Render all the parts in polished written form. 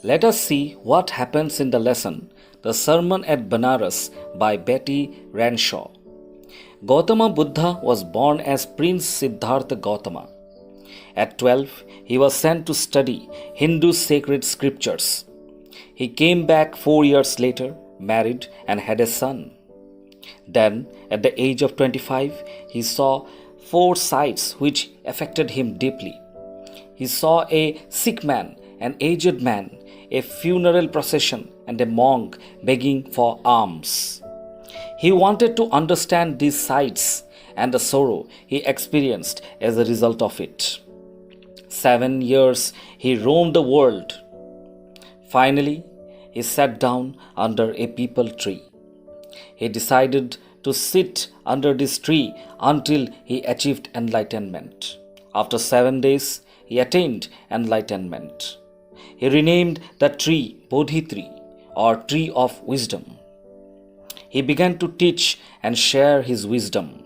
Let us see what happens in the lesson, The Sermon at Banaras by Betty Ranshaw. Gautama Buddha was born as Prince Siddhartha Gautama. At 12, he was sent to study Hindu sacred scriptures. He came back 4 years later, married, and had a son. Then, at the age of 25, he saw 4 sights which affected him deeply. He saw a sick man, an aged man, a funeral procession, and a monk begging for alms. He wanted to understand these sights and the sorrow he experienced as a result of it. 7 years he roamed the world. Finally, he sat down under a peepal tree. He decided to sit under this tree until he achieved enlightenment. After 7 days, he attained enlightenment. He renamed the tree Bodhi tree, or tree of wisdom. He began to teach and share his wisdom.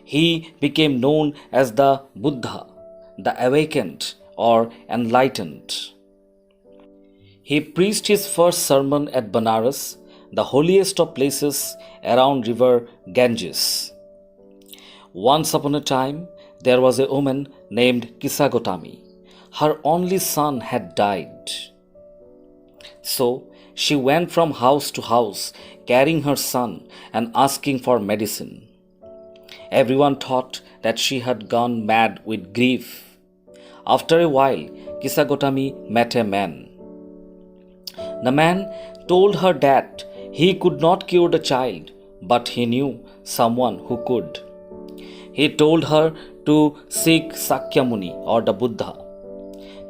He became known as the Buddha, the awakened or enlightened. He preached his first sermon at Banaras, the holiest of places around river Ganges. Once upon a time, there was a woman named Kisagotami. Her only son had died. So she went from house to house, carrying her son and asking for medicine. Everyone thought that she had gone mad with grief. After a while, Kisagotami met a man. The man told her that he could not cure the child, but he knew someone who could. He told her to seek Sakyamuni or the Buddha.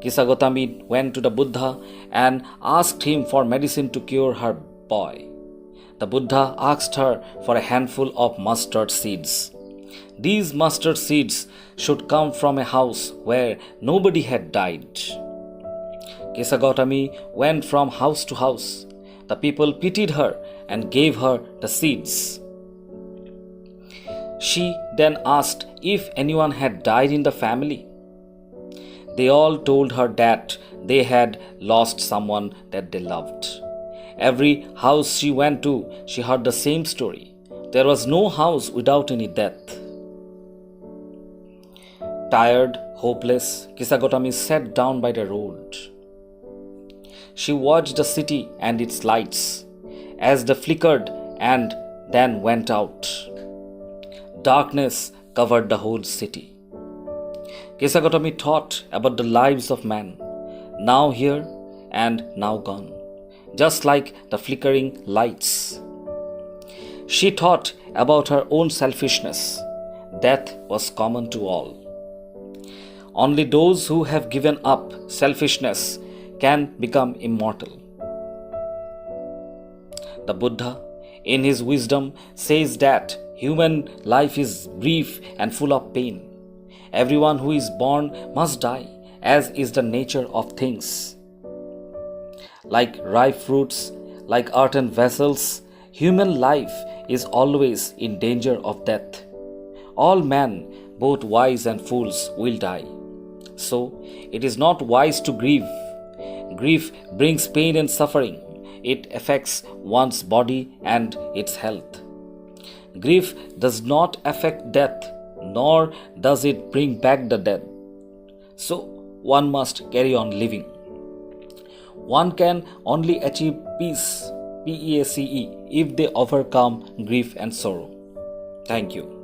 Kisagotami went to the Buddha and asked him for medicine to cure her boy. The Buddha asked her for a handful of mustard seeds. These mustard seeds should come from a house where nobody had died. Kisagotami went from house to house. The people pitied her and gave her the seeds. She then asked if anyone had died in the family. They all told her that they had lost someone that they loved. Every house she went to, she heard the same story. There was no house without any death. Tired, hopeless, Kisagotami sat down by the road. She watched the city and its lights as they flickered and then went out. Darkness covered the whole city. Kisagotami thought about the lives of men, now here and now gone, just like the flickering lights. She thought about her own selfishness. Death was common to all. Only those who have given up selfishness can become immortal. The Buddha, in his wisdom, says that human life is brief and full of pain. Everyone who is born must die, as is the nature of things. Like ripe fruits, like earthen vessels, human life is always in danger of death. All men, both wise and fools, will die. So, it is not wise to grieve. Grief brings pain and suffering. It affects one's body and its health. Grief does not affect death, nor does it bring back the dead. So, one must carry on living. One can only achieve peace, P-E-A-C-E, if they overcome grief and sorrow. Thank you.